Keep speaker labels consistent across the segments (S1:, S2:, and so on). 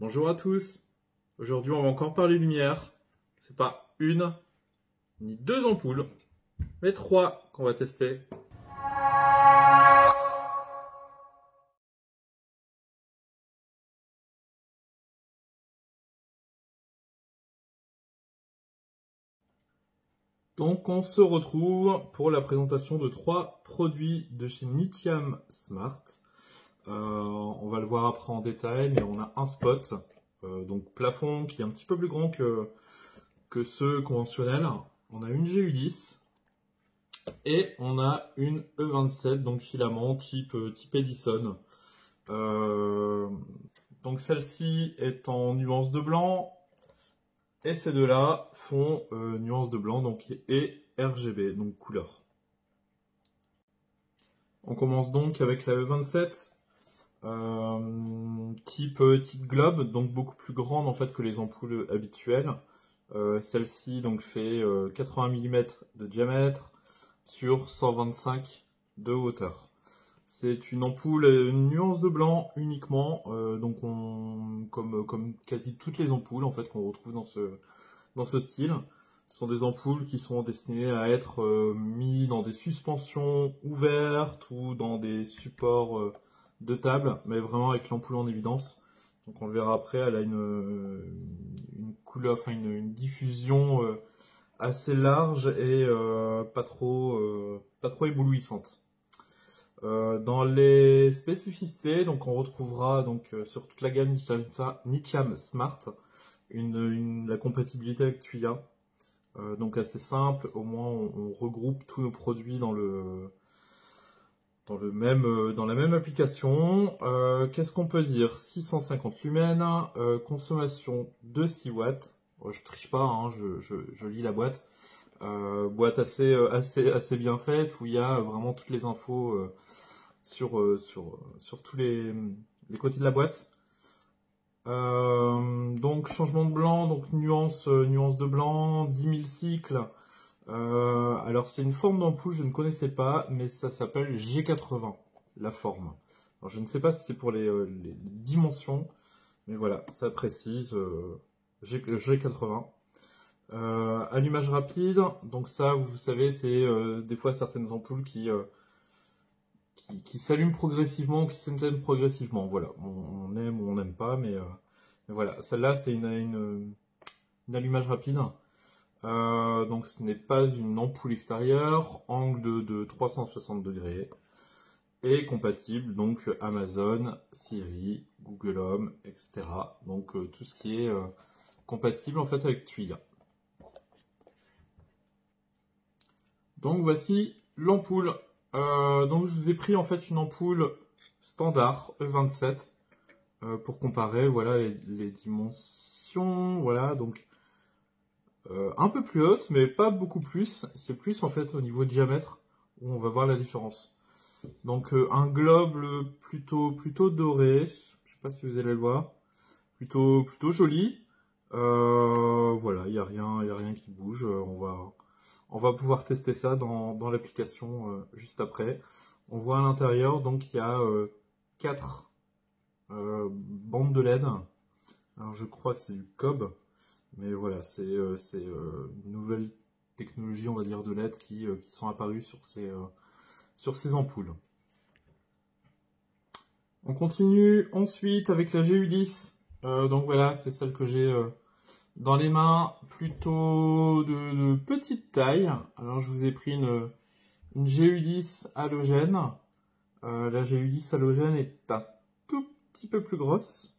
S1: Bonjour à tous. Aujourd'hui, on va encore parler lumière. C'est pas une ni deux ampoules, mais trois qu'on va tester. Donc, on se retrouve pour la présentation de trois produits de chez Nitiam Smart. On va le voir après en détail, mais on a un spot, donc plafond qui est un petit peu plus grand que ceux conventionnels. On a une GU10 et on a une E27, donc filament type Edison. Donc celle-ci est en nuance de blanc et ces deux-là font nuance de blanc donc, et RGB, donc couleur. On commence donc avec la E27. Type globe, donc beaucoup plus grande en fait que les ampoules habituelles. Celle-ci donc fait 80 mm de diamètre sur 125 de hauteur. C'est une ampoule une nuance de blanc uniquement, donc comme quasi toutes les ampoules en fait qu'on retrouve dans ce style. Ce sont des ampoules qui sont destinées à être mis dans des suspensions ouvertes ou dans des supports de table, mais vraiment avec l'ampoule en évidence. Donc on le verra après, elle a une couleur, enfin une diffusion assez large et pas trop éblouissante. Dans les spécificités, donc on retrouvera donc sur toute la gamme Nitiam Smart la compatibilité avec Tuya. Donc assez simple, au moins on regroupe tous nos produits dans la même application. Qu'est-ce qu'on peut dire? 650 lumens, consommation de 6 watts. Je triche pas, hein, je lis la boîte. Boîte assez bien faite où il y a vraiment toutes les infos sur tous les côtés de la boîte. Donc changement de blanc, donc nuance de blanc, 10 000 cycles. Alors c'est une forme d'ampoule, je ne connaissais pas, mais ça s'appelle G80, la forme. Alors, je ne sais pas si c'est pour les dimensions, mais voilà, ça précise G80. Allumage rapide, donc ça, vous savez, c'est des fois certaines ampoules qui s'allument progressivement, qui s'éteignent progressivement. Voilà, on aime ou on n'aime pas, mais voilà, celle-là, c'est une allumage rapide. Donc ce n'est pas une ampoule extérieure, angle de 360 degrés, et compatible donc Amazon, Siri, Google Home, etc. Donc tout ce qui est compatible en fait avec Tuya. Donc voici l'ampoule. Donc je vous ai pris en fait une ampoule standard E27 pour comparer voilà les dimensions. Voilà donc un peu plus haute, mais pas beaucoup plus. C'est plus en fait au niveau de diamètre où on va voir la différence. Donc un globe plutôt doré. Je sais pas si vous allez le voir. Plutôt joli. Voilà, il y a rien qui bouge. On va pouvoir tester ça dans l'application juste après. On voit à l'intérieur, donc il y a 4 bandes de LED. Alors je crois que c'est du cob, mais voilà, c'est une nouvelle technologie, on va dire, de LED qui sont apparues sur ces ampoules. On continue ensuite avec la GU10. Donc voilà, c'est celle que j'ai dans les mains, plutôt de petite taille. Alors je vous ai pris une GU10 halogène. La GU10 halogène est un tout petit peu plus grosse,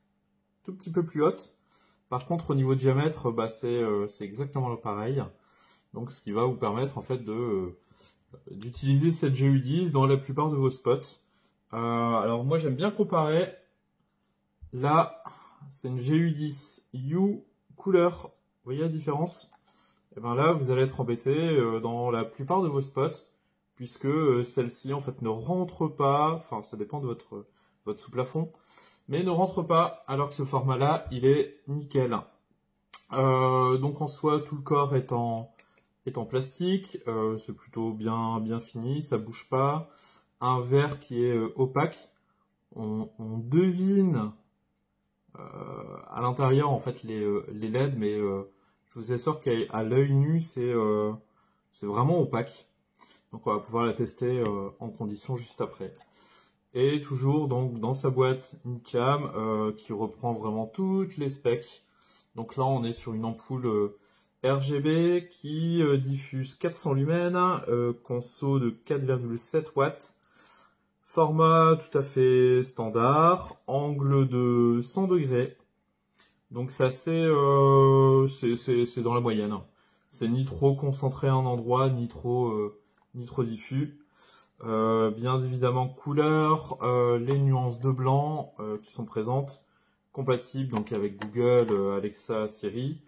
S1: tout petit peu plus haute. Par contre au niveau de diamètre, bah, c'est exactement pareil. Donc ce qui va vous permettre en fait d'utiliser cette GU10 dans la plupart de vos spots. Alors moi j'aime bien comparer. Là c'est une GU10 U couleur, vous voyez la différence? Et bien là, vous allez être embêté dans la plupart de vos spots, puisque celle-ci en fait ne rentre pas, enfin ça dépend de votre sous-plafond, mais ne rentre pas, alors que ce format-là, il est nickel. Donc en soi, tout le corps est en plastique, c'est plutôt bien fini, ça bouge pas. Un verre qui est opaque, on devine à l'intérieur en fait les LED, mais je vous assure qu'à l'œil nu c'est vraiment opaque. Donc on va pouvoir la tester en condition juste après. Et toujours donc dans sa boîte une cam qui reprend vraiment toutes les specs. Donc là on est sur une ampoule RGB qui diffuse 400 lumens, conso de 4,7 watts, format tout à fait standard, angle de 100 degrés. Donc c'est assez, c'est dans la moyenne. C'est ni trop concentré à un endroit, ni trop diffus. Bien évidemment couleur, les nuances de blanc qui sont présentes, compatibles donc avec Google, Alexa, Siri.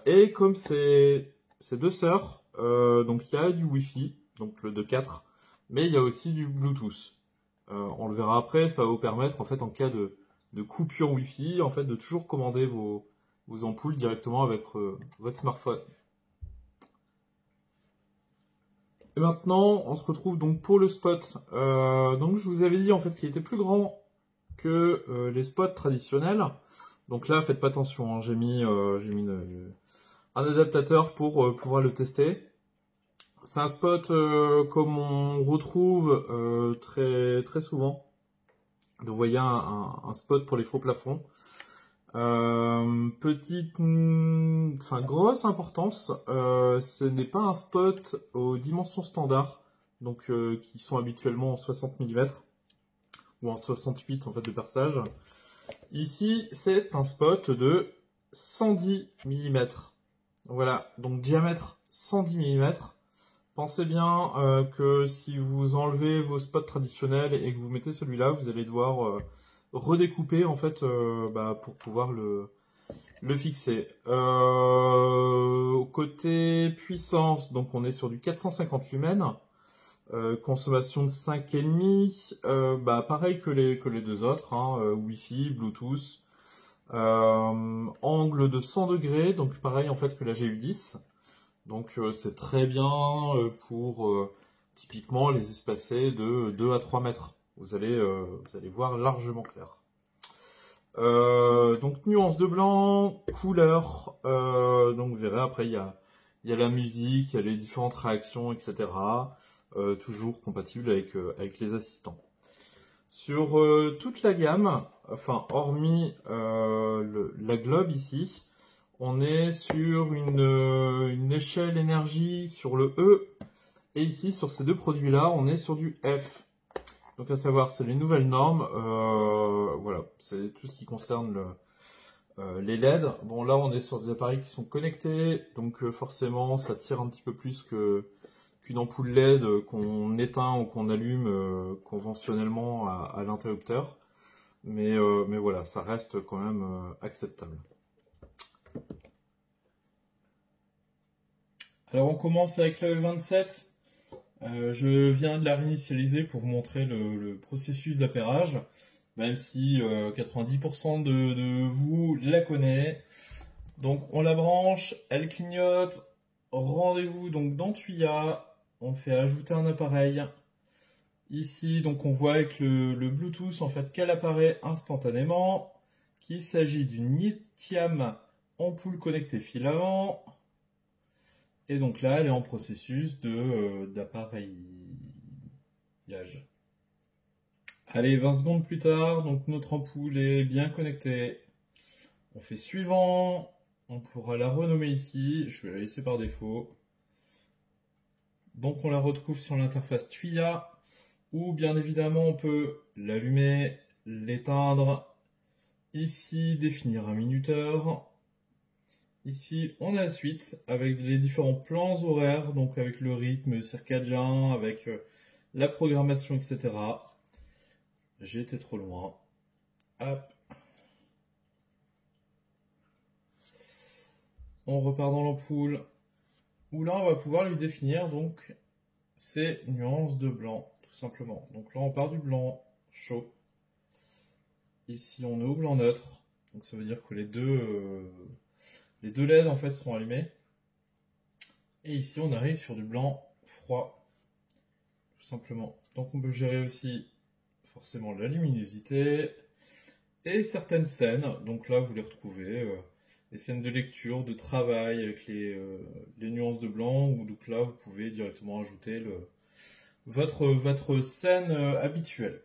S1: Et comme c'est deux sœurs, donc il y a du Wi-Fi, donc le de 4, mais il y a aussi du Bluetooth. On le verra après, ça va vous permettre en fait en cas de coupure Wi-Fi, en fait de toujours commander vos ampoules directement avec votre smartphone. Et maintenant, on se retrouve donc pour le spot. Donc je vous avais dit en fait qu'il était plus grand que les spots traditionnels. Donc là, faites pas attention, hein, j'ai mis un adaptateur pour pouvoir le tester. C'est un spot comme on retrouve très, très souvent. Vous voyez un spot pour les faux plafonds. Grosse importance, ce n'est pas un spot aux dimensions standards, donc qui sont habituellement en 60 mm ou en 68 en fait de perçage. Ici, c'est un spot de 110 mm. Voilà, donc diamètre 110 mm. Pensez bien que si vous enlevez vos spots traditionnels et que vous mettez celui-là, vous allez devoir redécouper en fait pour pouvoir le fixer. Côté puissance, donc on est sur du 450 lumens, consommation de 5,5, pareil que les deux autres, hein, Wi-Fi, Bluetooth, angle de 100 degrés, donc pareil en fait que la GU10. Donc c'est très bien pour typiquement les espacer de 2 à 3 mètres. Vous allez voir largement clair. Donc nuance de blanc, couleur, donc vous verrez après il y a la musique, il y a les différentes réactions, etc. Toujours compatible avec les assistants. Sur toute la gamme, enfin hormis la globe ici, on est sur une échelle énergie sur le E, et ici sur ces deux produits là on est sur du F. Donc à savoir, c'est les nouvelles normes, voilà, c'est tout ce qui concerne les LED. Bon là on est sur des appareils qui sont connectés, donc forcément ça tire un petit peu plus qu'une ampoule LED qu'on éteint ou qu'on allume conventionnellement à l'interrupteur. Mais voilà, ça reste quand même acceptable. Alors on commence avec le 27. Je viens de la réinitialiser pour vous montrer le processus d'appairage, même si 90% de vous la connaît. Donc on la branche, elle clignote, rendez-vous donc dans Tuya, on fait ajouter un appareil. Ici donc on voit avec le Bluetooth en fait qu'elle apparaît instantanément, qu'il s'agit d'une Nitiam ampoule connectée filament. Et donc là, elle est en processus d'appareillage. Allez, 20 secondes plus tard, donc notre ampoule est bien connectée. On fait suivant. On pourra la renommer ici. Je vais la laisser par défaut. Donc on la retrouve sur l'interface Tuya, où bien évidemment on peut l'allumer, l'éteindre. Ici, définir un minuteur. Ici, on a la suite avec les différents plans horaires, donc avec le rythme circadien, avec la programmation, etc. J'ai été trop loin. Hop. On repart dans l'ampoule, où là, on va pouvoir lui définir donc ces nuances de blanc, tout simplement. Donc là, on part du blanc chaud. Ici, on est au blanc neutre. Donc ça veut dire que les deux LED en fait sont allumés. Et ici on arrive sur du blanc froid, tout simplement. Donc on peut gérer aussi forcément la luminosité, et certaines scènes. Donc là, vous les retrouvez, les scènes de lecture, de travail avec les nuances de blanc, ou donc là, vous pouvez directement ajouter votre scène habituelle.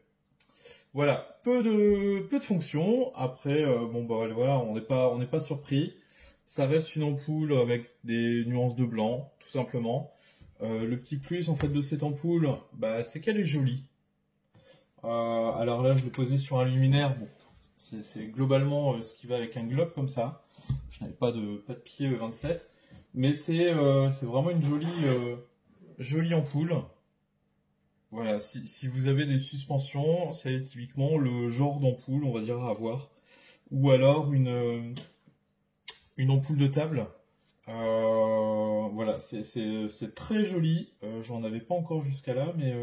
S1: Voilà, peu de fonctions. Après, bon bah voilà, on n'est pas surpris. Ça reste une ampoule avec des nuances de blanc, tout simplement. Le petit plus en fait de cette ampoule, bah, c'est qu'elle est jolie. Alors là, je l'ai posée sur un luminaire. Bon, c'est globalement ce qui va avec un globe comme ça. Je n'avais pas de pied 27, mais c'est vraiment une jolie ampoule. Voilà, si vous avez des suspensions, c'est typiquement le genre d'ampoule, on va dire, à avoir. Ou alors une ampoule de table. Voilà, c'est très joli. J'en avais pas encore jusqu'à là, mais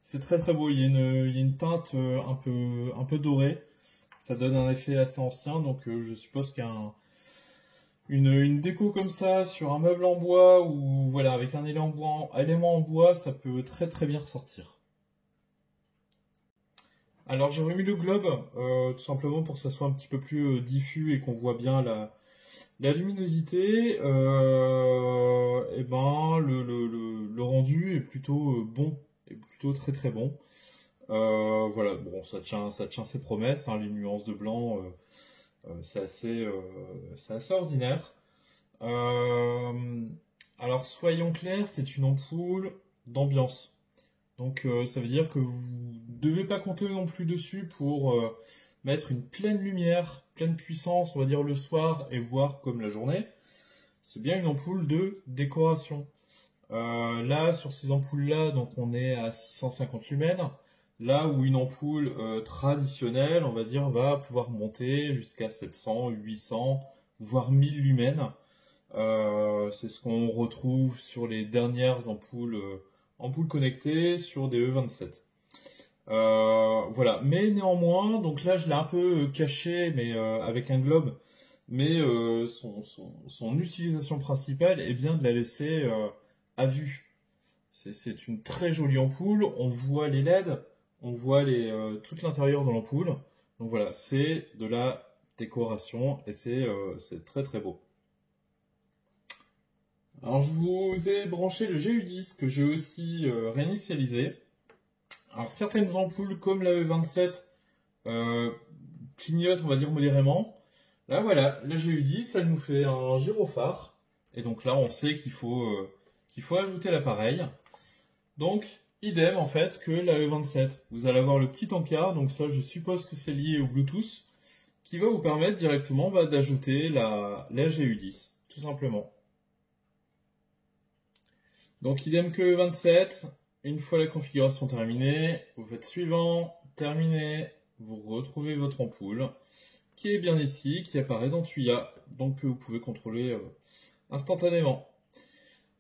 S1: c'est très très beau. Il y a une teinte un peu dorée. Ça donne un effet assez ancien, donc je suppose une déco comme ça sur un meuble en bois ou voilà avec un élément en bois, ça peut très très bien ressortir. Alors j'ai remis le globe tout simplement pour que ça soit un petit peu plus diffus et qu'on voit bien la luminosité. Et ben le rendu est plutôt bon, est plutôt très très bon. Voilà, bon ça tient ses promesses, hein, les nuances de blanc. C'est assez ordinaire. Euh, alors soyons clairs, c'est une ampoule d'ambiance. Donc ça veut dire que vous ne devez pas compter non plus dessus pour mettre une pleine lumière, pleine puissance, on va dire le soir et voir comme la journée. C'est bien une ampoule de décoration. Là, sur ces ampoules-là, donc on est à 650 lumens. Là où une ampoule traditionnelle, on va dire, va pouvoir monter jusqu'à 700, 800, voire 1000 lumens. C'est ce qu'on retrouve sur les dernières ampoules connectées sur des E27. Voilà, mais néanmoins, donc là je l'ai un peu caché, mais avec un globe, mais son utilisation principale est bien de la laisser à vue. C'est une très jolie ampoule, on voit les LED, on voit tout l'intérieur de l'ampoule. Donc voilà, c'est de la décoration et c'est très très beau. Alors je vous ai branché le GU10 que j'ai aussi réinitialisé. Alors certaines ampoules comme la E27 clignotent on va dire modérément. Là voilà, la GU10 elle nous fait un gyrophare. Et donc là on sait qu'il faut ajouter l'appareil. Donc, idem en fait que la E27. Vous allez avoir le petit encart, donc ça je suppose que c'est lié au Bluetooth, qui va vous permettre directement d'ajouter la GU10, tout simplement. Donc idem que E27, une fois la configuration terminée, vous faites suivant, terminé, vous retrouvez votre ampoule, qui est bien ici, qui apparaît dans Tuya, donc que vous pouvez contrôler instantanément.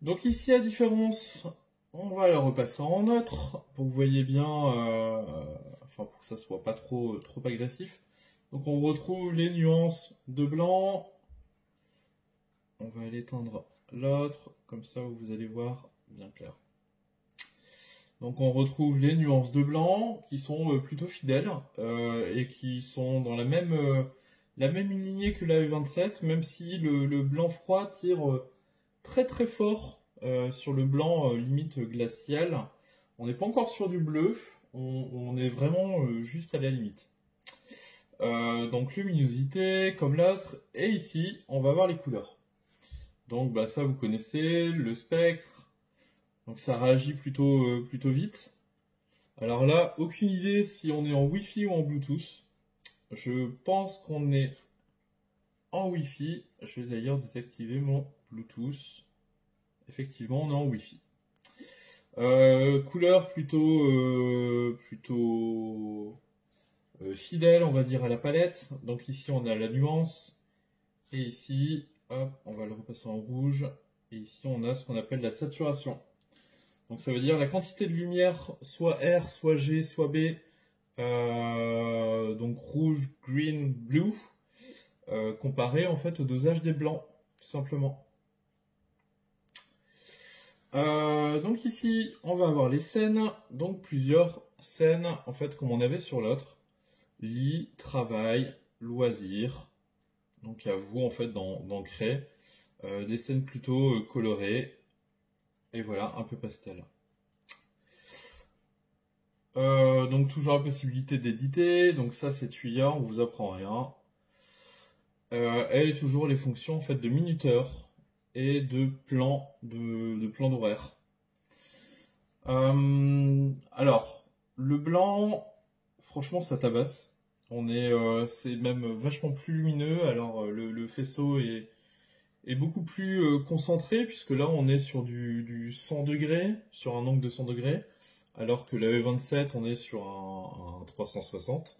S1: Donc ici, la différence, on va la repasser en neutre pour que vous voyez bien, enfin pour que ça soit pas trop agressif. Donc on retrouve les nuances de blanc. On va aller éteindre l'autre, comme ça vous allez voir bien clair. Donc on retrouve les nuances de blanc qui sont plutôt fidèles et qui sont dans la même lignée que la E27, même si le blanc froid tire très très fort sur le blanc limite glacial. On n'est pas encore sur du bleu, on est vraiment juste à la limite. Donc luminosité comme l'autre, et ici on va voir les couleurs. Donc bah, ça vous connaissez, le spectre, donc ça réagit plutôt vite. Alors là, aucune idée si on est en Wi-Fi ou en Bluetooth. Je pense qu'on est en Wi-Fi. Je vais d'ailleurs désactiver mon Bluetooth. Effectivement, on est en Wi-Fi. Couleur plutôt fidèle, on va dire, à la palette. Donc ici, on a la nuance. Et ici, hop, on va le repasser en rouge. Et ici, on a ce qu'on appelle la saturation. Donc ça veut dire la quantité de lumière, soit R, soit G, soit B. Donc rouge, green, blue. Comparé en fait au dosage des blancs, tout simplement. Donc ici, on va avoir les scènes, donc plusieurs scènes, en fait, comme on avait sur l'autre. lit, travail, loisirs. Donc à vous en fait d'en créer des scènes plutôt colorées. Et voilà, un peu pastel. Donc toujours la possibilité d'éditer. Donc ça c'est Tuya, on vous apprend rien. Et toujours les fonctions en fait de minuteur et de plan d'horaire. Alors, le blanc, franchement, ça tabasse. C'est même vachement plus lumineux. Alors, le faisceau est beaucoup plus concentré, puisque là, on est sur du 100 degrés, sur un angle de 100 degrés, alors que la E27, on est sur un 360.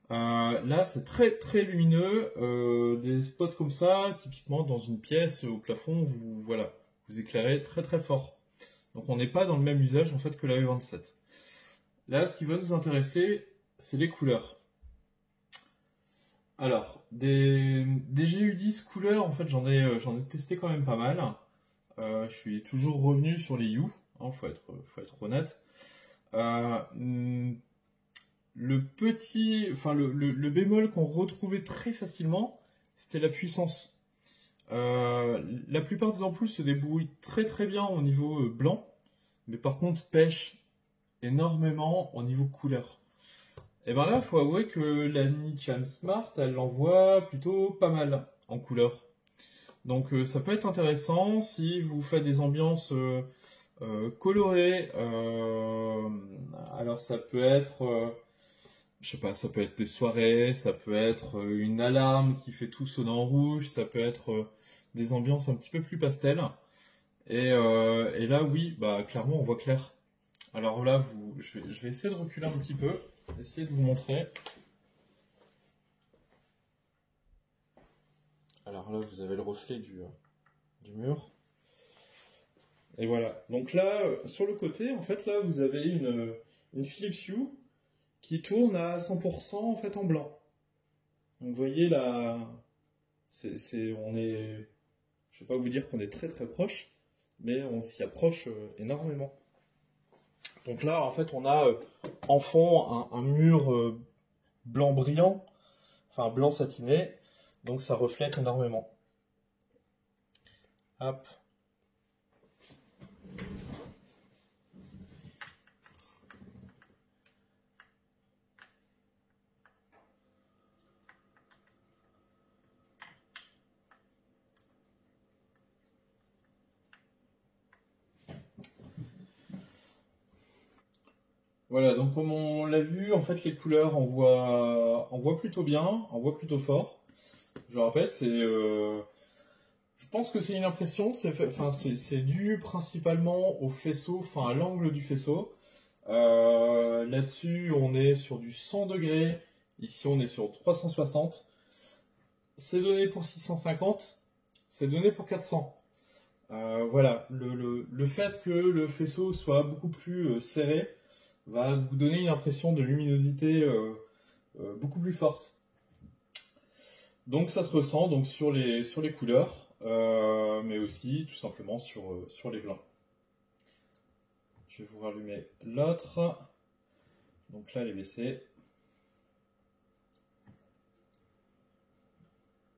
S1: Là, c'est très très lumineux. Des spots comme ça, typiquement dans une pièce au plafond, voilà, vous éclairez très très fort. Donc on n'est pas dans le même usage en fait que la E27. Là, ce qui va nous intéresser, c'est les couleurs. Alors, des GU10 couleurs, en fait, j'en ai testé quand même pas mal. Je suis toujours revenu sur les Hue, hein, faut être honnête. Le bémol qu'on retrouvait très facilement, c'était la puissance. La plupart des ampoules se débrouillent très très bien au niveau blanc, mais par contre pêchent énormément au niveau couleur. Et bien là, il faut avouer que la Nichia Smart, elle l'envoie plutôt pas mal en couleur. Donc ça peut être intéressant si vous faites des ambiances colorées. Alors ça peut être, je sais pas, ça peut être des soirées, ça peut être une alarme qui fait tout sonner en rouge, ça peut être des ambiances un petit peu plus pastel. Et là, oui, bah clairement, on voit clair. Alors là, je vais essayer de reculer un petit peu, essayer de vous montrer. Alors là, vous avez le reflet du mur. Et voilà. Donc là, sur le côté, en fait, là, vous avez une Philips Hue qui tourne à 100% en fait en blanc. Donc vous voyez là, je vais pas vous dire qu'on est très très proche, mais on s'y approche énormément. Donc là, en fait, on a en fond un mur blanc brillant, enfin blanc satiné, donc ça reflète énormément. Hop. Voilà, donc comme on l'a vu, en fait les couleurs on voit plutôt bien, on voit plutôt fort. Je rappelle, je pense que c'est une impression, c'est dû principalement au faisceau, enfin à l'angle du faisceau. Là-dessus, on est sur du 100 degrés, ici on est sur 360. C'est donné pour 650, c'est donné pour 400. Voilà, le fait que le faisceau soit beaucoup plus serré va vous donner une impression de luminosité beaucoup plus forte. Donc ça se ressent donc sur les couleurs, mais aussi tout simplement sur les blancs. Je vais vous rallumer l'autre. Donc là, les WC.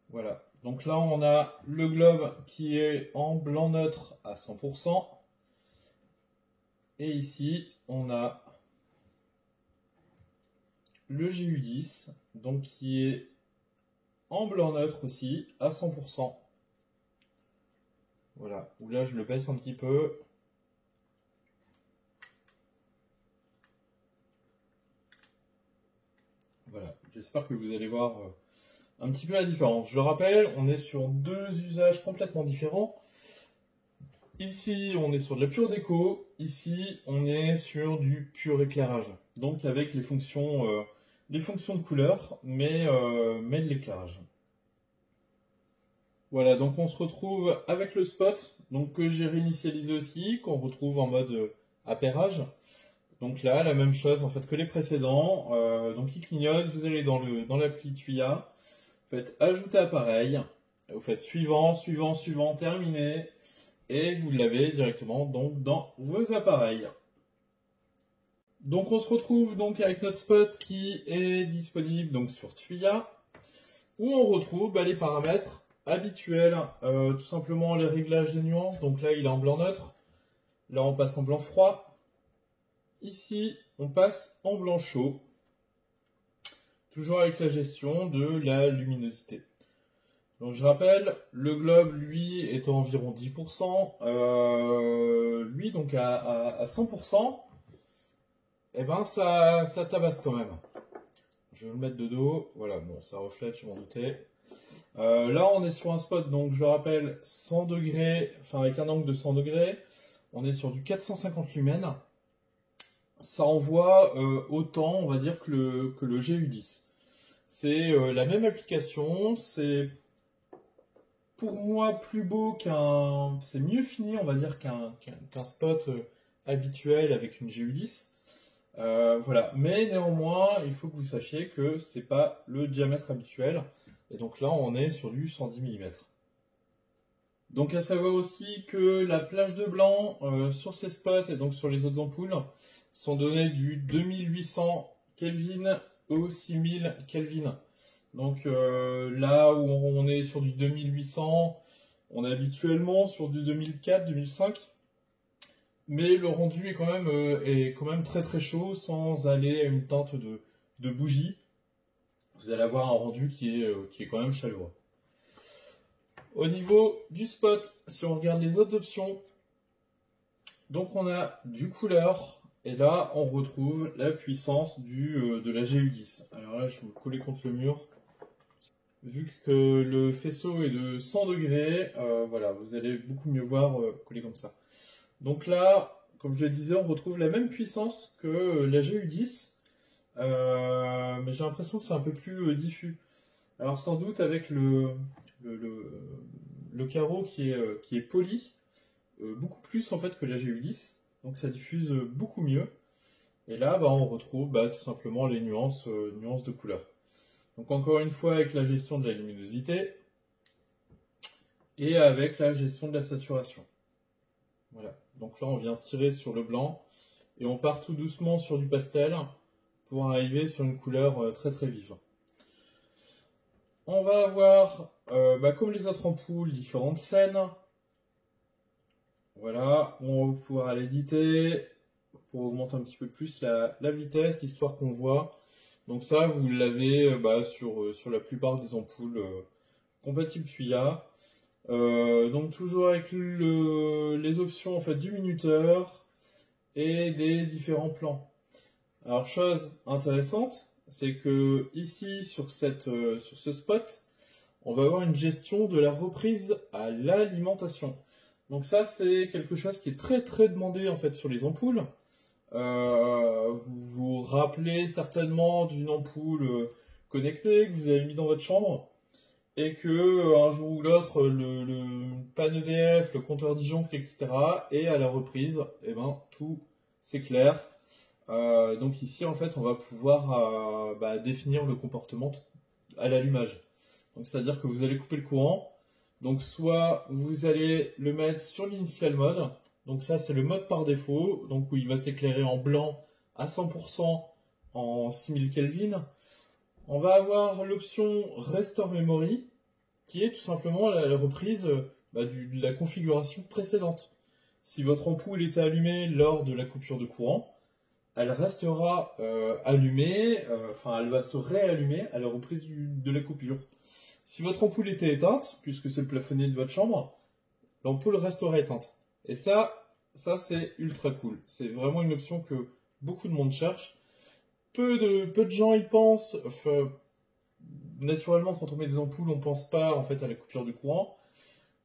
S1: Voilà. Donc là, on a le globe qui est en blanc neutre à 100%. Et ici, on a le GU10, donc qui est en blanc neutre aussi à 100%. Voilà. Où là, je le baisse un petit peu. Voilà. J'espère que vous allez voir un petit peu la différence. Je le rappelle, on est sur deux usages complètement différents. Ici, on est sur de la pure déco. Ici, on est sur du pur éclairage. Donc avec les fonctions de couleur, mais de l'éclairage. Voilà, donc on se retrouve avec le spot, donc que j'ai réinitialisé aussi, qu'on retrouve en mode appairage. Donc là, la même chose en fait que les précédents. Donc il clignote, vous allez dans l'appli Tuya, vous faites ajouter appareil, vous faites suivant, suivant, suivant, terminé, et vous l'avez directement donc dans vos appareils. Donc on se retrouve donc avec notre spot qui est disponible donc sur Tuya, où on retrouve les paramètres habituels, tout simplement les réglages de nuances. Donc là il est en blanc neutre, là on passe en blanc froid, ici on passe en blanc chaud, toujours avec la gestion de la luminosité. Donc je rappelle, le globe lui est à environ 10%, lui donc à 100%, et ben ça tabasse quand même. Je vais le mettre de dos, voilà, bon ça reflète, je m'en doutais. Là on est sur un spot, donc je rappelle, 100 degrés, enfin avec un angle de 100 degrés, on est sur du 450 lumens. Ça envoie autant, on va dire, que le GU10. C'est la même application, c'est pour moi plus beau c'est mieux fini, on va dire, qu'un spot habituel avec une GU10. Voilà, mais néanmoins, il faut que vous sachiez que c'est pas le diamètre habituel, et donc là on est sur du 110 mm. Donc à savoir aussi que la plage de blanc sur ces spots et donc sur les autres ampoules sont données du 2800 Kelvin au 6000 Kelvin. Donc là où on est sur du 2800, on est habituellement sur du 2004-2005. Mais le rendu est quand même très très chaud sans aller à une teinte de bougie. Vous allez avoir un rendu qui est quand même chaleureux. Au niveau du spot, si on regarde les autres options, donc on a du couleur, et là on retrouve la puissance de la GU10. Alors là je vais me coller contre le mur. Vu que le faisceau est de 100 degrés, voilà, vous allez beaucoup mieux voir collé comme ça. Donc là, comme je le disais, on retrouve la même puissance que la GU10, mais j'ai l'impression que c'est un peu plus diffus. Alors sans doute avec le carreau qui est poli, beaucoup plus en fait que la GU10, donc ça diffuse beaucoup mieux. Et là, on retrouve tout simplement les nuances de couleur. Donc encore une fois avec la gestion de la luminosité et avec la gestion de la saturation. Voilà, donc là on vient tirer sur le blanc et on part tout doucement sur du pastel pour arriver sur une couleur très très vive. On va avoir, comme les autres ampoules, différentes scènes. Voilà, on va pouvoir aller éditer pour augmenter un petit peu plus la vitesse, histoire qu'on voit. Donc ça, vous l'avez sur la plupart des ampoules compatibles Tuya. Donc toujours avec les options en fait du minuteur et des différents plans. Alors chose intéressante, c'est que ici sur ce spot, on va avoir une gestion de la reprise à l'alimentation. Donc ça c'est quelque chose qui est très très demandé en fait sur les ampoules. Vous vous rappelez certainement d'une ampoule connectée que vous avez mis dans votre chambre et que un jour ou l'autre le panneau EDF, le compteur disjoncte, etc. et à la reprise, tout s'éclaire. Donc ici en fait on va pouvoir définir le comportement à l'allumage. Donc c'est-à-dire que vous allez couper le courant. Donc soit vous allez le mettre sur l'initial mode. Donc ça c'est le mode par défaut, donc où il va s'éclairer en blanc à 100% en 6000 Kelvin. On va avoir l'option Restore Memory, qui est tout simplement la reprise de la configuration précédente. Si votre ampoule était allumée lors de la coupure de courant, elle restera allumée, elle va se réallumer à la reprise de la coupure. Si votre ampoule était éteinte, puisque c'est le plafonnier de votre chambre, l'ampoule restera éteinte. Et ça c'est ultra cool. C'est vraiment une option que beaucoup de monde cherche. Peu de gens y pensent. Naturellement, quand on met des ampoules, on ne pense pas en fait à la coupure du courant.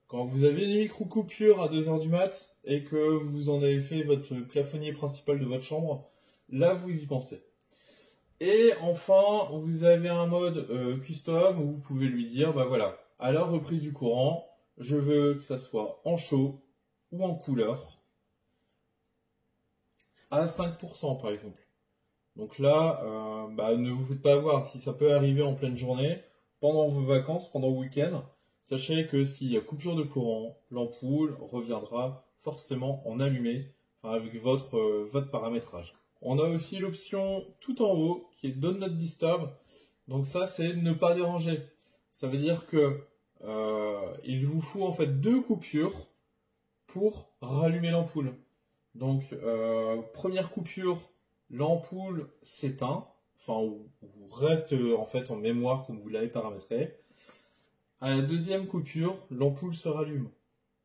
S1: Quand vous avez des micro-coupures à 2h du mat et que vous en avez fait votre plafonnier principal de votre chambre, là vous y pensez. Et enfin, vous avez un mode custom où vous pouvez lui dire, voilà, à la reprise du courant, je veux que ça soit en chaud ou en couleur à 5% par exemple. Donc là, ne vous faites pas avoir, si ça peut arriver en pleine journée, pendant vos vacances, pendant le week-end, sachez que s'il y a coupure de courant, l'ampoule reviendra forcément en allumé avec votre paramétrage. On a aussi l'option tout en haut qui est Do Not Disturb. Donc ça, c'est ne pas déranger. Ça veut dire que il vous faut en fait 2 coupures pour rallumer l'ampoule. Donc première coupure, l'ampoule s'éteint, enfin ou reste en fait en mémoire comme vous l'avez paramétré. À la deuxième coupure, l'ampoule se rallume.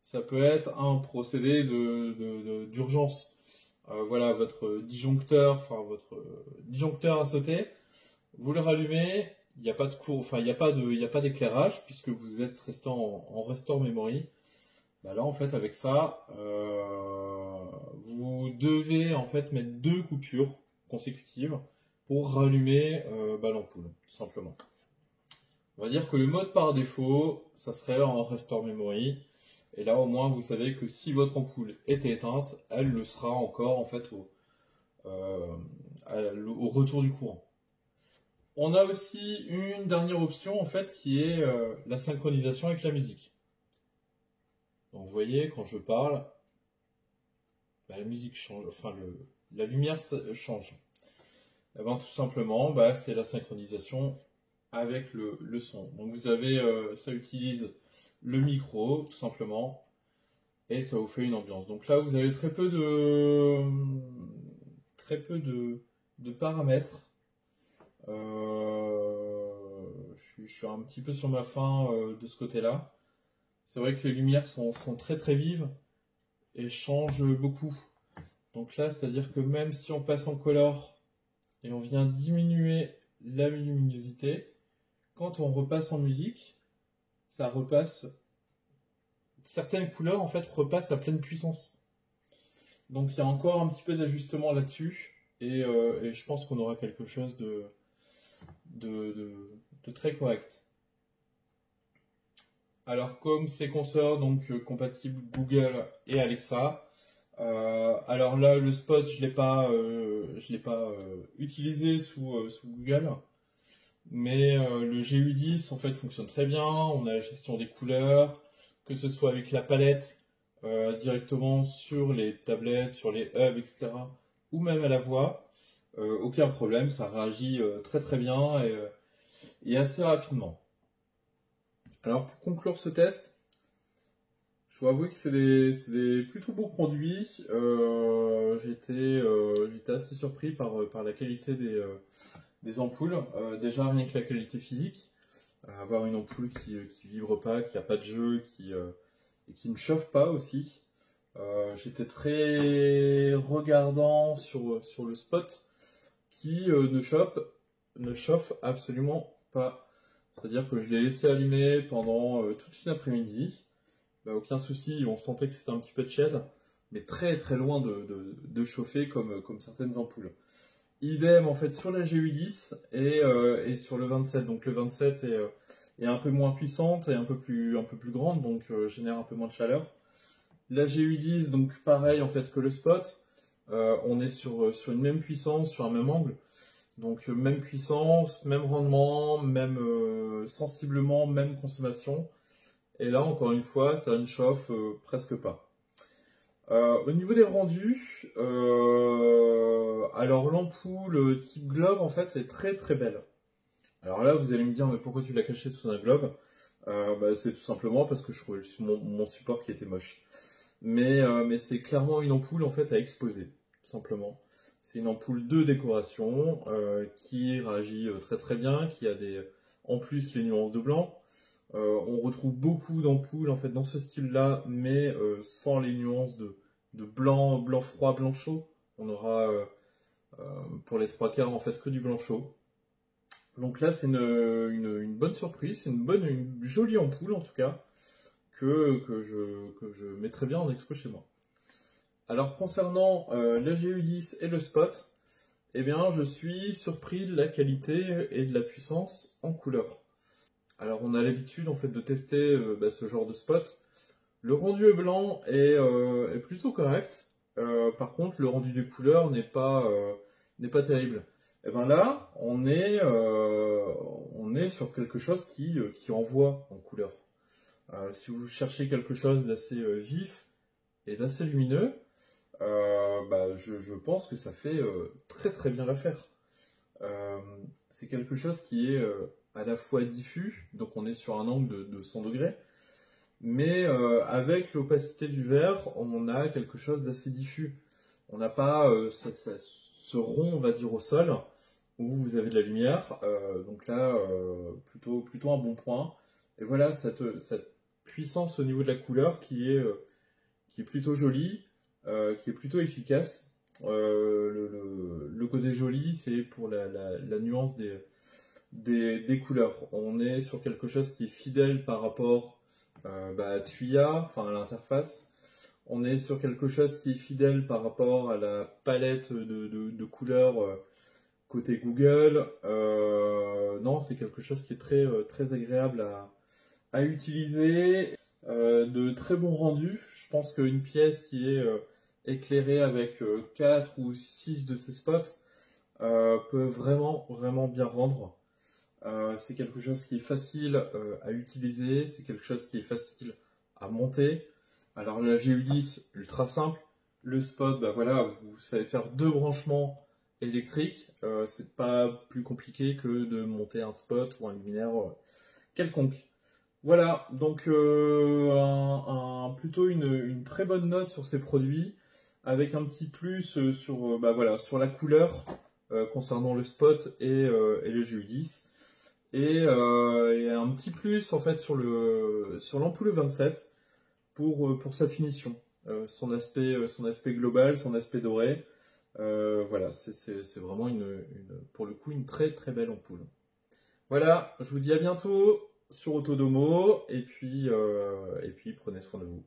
S1: Ça peut être un procédé d'urgence. Voilà votre disjoncteur, votre disjoncteur a sauté. Vous le rallumez, il n'y a pas de cours, enfin il n'y a pas d'éclairage puisque vous êtes resté en restore memory. Bah là en fait avec ça, vous devez en fait mettre 2 coupures consécutives pour rallumer l'ampoule, tout simplement. On va dire que le mode par défaut, ça serait en restore memory. Et là au moins vous savez que si votre ampoule était éteinte, elle le sera encore en fait au retour du courant. On a aussi une dernière option en fait qui est la synchronisation avec la musique. Donc vous voyez quand je parle, la musique change, enfin la lumière change. Et bien, tout simplement, c'est la synchronisation avec le son. Donc vous avez, ça utilise le micro tout simplement et ça vous fait une ambiance. Donc là vous avez très peu de paramètres. Je suis un petit peu sur ma faim de ce côté-là. C'est vrai que les lumières sont très très vives et changent beaucoup. Donc là, c'est-à-dire que même si on passe en color et on vient diminuer la luminosité, quand on repasse en musique, ça repasse. Certaines couleurs en fait repassent à pleine puissance. Donc il y a encore un petit peu d'ajustement là-dessus et je pense qu'on aura quelque chose de très correct. Alors comme ces consorts donc compatibles Google et Alexa, alors là le spot je l'ai pas utilisé sous Google, mais le GU10 en fait fonctionne très bien. On a la gestion des couleurs, que ce soit avec la palette directement sur les tablettes, sur les hubs, etc. ou même à la voix, aucun problème, ça réagit très très bien et assez rapidement. Alors pour conclure ce test, je dois avouer que c'est des plutôt beaux produits. J'étais assez surpris par la qualité des ampoules. Déjà rien que la qualité physique, avoir une ampoule qui vibre pas, qui a pas de jeu, et qui ne chauffe pas aussi. J'étais très regardant sur le spot qui ne chauffe absolument pas. C'est-à-dire que je l'ai laissé allumer pendant toute une après-midi. Aucun souci, on sentait que c'était un petit peu de tiède, mais très très loin de chauffer comme certaines ampoules. Idem en fait sur la GU10 et sur le 27. Donc le 27 est un peu moins puissante et un peu plus grande, donc génère un peu moins de chaleur. La GU10, donc pareil en fait que le spot, on est sur une même puissance, sur un même angle. Donc même puissance, même rendement, même sensiblement même consommation. Et là encore une fois, ça ne chauffe presque pas. Au niveau des rendus, alors l'ampoule type globe en fait est très très belle. Alors là vous allez me dire mais pourquoi tu l'as caché sous un globe? C'est tout simplement parce que je trouvais mon support qui était moche. Mais c'est clairement une ampoule en fait à exposer, tout simplement. C'est une ampoule de décoration qui réagit très très bien, qui a en plus les nuances de blanc. On retrouve beaucoup d'ampoules en fait dans ce style-là, mais sans les nuances de blanc, blanc froid, blanc chaud. On aura pour les 3/4 en fait que du blanc chaud. Donc là c'est une bonne surprise, c'est une jolie ampoule en tout cas que je mettrais bien en expo chez moi. Alors concernant la GU10 et le spot, eh bien je suis surpris de la qualité et de la puissance en couleur. Alors on a l'habitude en fait de tester ce genre de spot. Le rendu est blanc est plutôt correct. Par contre le rendu des couleurs n'est pas terrible. Et bien là on est sur quelque chose qui envoie en couleur. Si vous cherchez quelque chose d'assez vif et d'assez lumineux, je pense que ça fait très très bien l'affaire. C'est quelque chose qui est à la fois diffus, donc on est sur un angle de 100 degrés, mais avec l'opacité du verre, on a quelque chose d'assez diffus. On n'a pas ce rond, on va dire, au sol, où vous avez de la lumière, donc là, plutôt un bon point. Et voilà, cette puissance au niveau de la couleur qui est plutôt jolie, qui est plutôt efficace. Le côté joli, c'est pour la nuance des couleurs. On est sur quelque chose qui est fidèle par rapport à Tuya, enfin à l'interface. On est sur quelque chose qui est fidèle par rapport à la palette de couleurs côté Google. Non, c'est quelque chose qui est très agréable à utiliser, de très bon rendu. Je pense qu'une pièce qui est éclairée avec 4 ou 6 de ces spots peut vraiment bien rendre. C'est quelque chose qui est facile à utiliser, c'est quelque chose qui est facile à monter. Alors la GU10, ultra simple. Le spot, voilà, vous savez faire 2 branchements électriques. C'est pas plus compliqué que de monter un spot ou un luminaire quelconque. Voilà, donc plutôt une très bonne note sur ces produits, avec un petit plus sur la couleur concernant le spot et le GU10. Et un petit plus en fait sur l'ampoule 27 pour sa finition, son aspect global, son aspect doré. Voilà, c'est vraiment pour le coup une très belle ampoule. Voilà, je vous dis à bientôt sur Autodomo et puis prenez soin de vous.